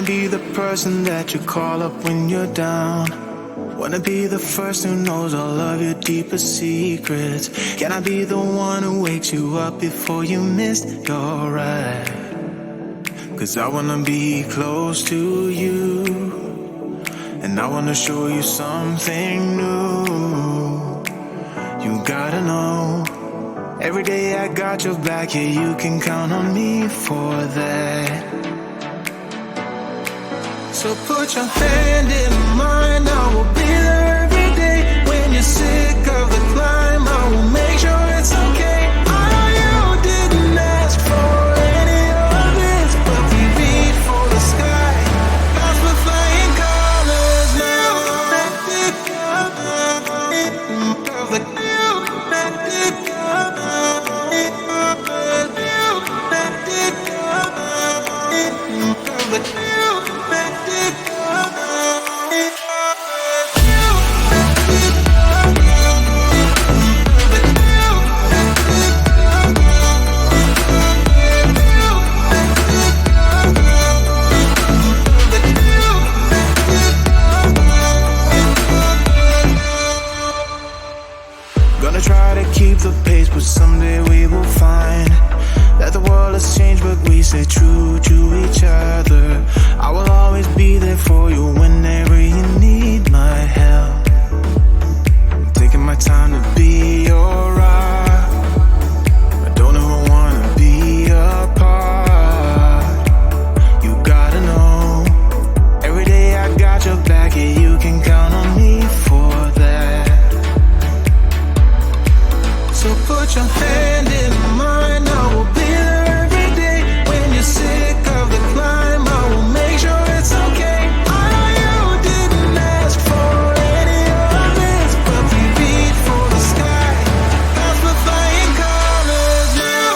be the person that you call up when you're down. Wanna be the first who knows all of your deepest secrets. Can I be the one who wakes you up before you missed your ride? 'Cause I wanna be close to you, and I wanna show you something new. You gotta know, every day I got your back, yeah, you can count on me for that. So put your hand in mine, I will be there every day. When you're sick of the climb, I will make sure it's okay. I know you didn't ask for any of this, but we reach for the sky, cause we're flying colors now. Gonna try to keep the pace, but someday we will find that the world has changed, but we stay true to each other. I will always be there for you whenever you need my help. I'm taking my time to be your rock. I don't ever wanna be apart. You gotta know, every day I got your back, yeah, you can count on me for that. So put your hand in mine, I will be there every day. When you're sick of the climb, I will make sure it's okay. I know you didn't ask for any of this, but we reach for the sky, cause we're flying colors now.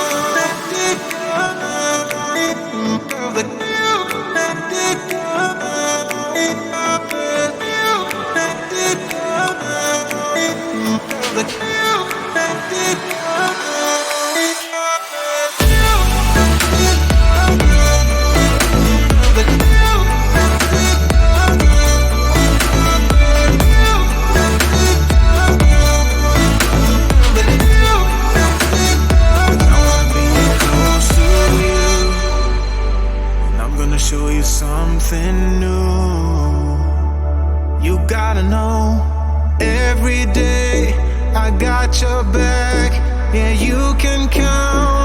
Show you something new. You gotta know, every day I got your back, yeah, you can count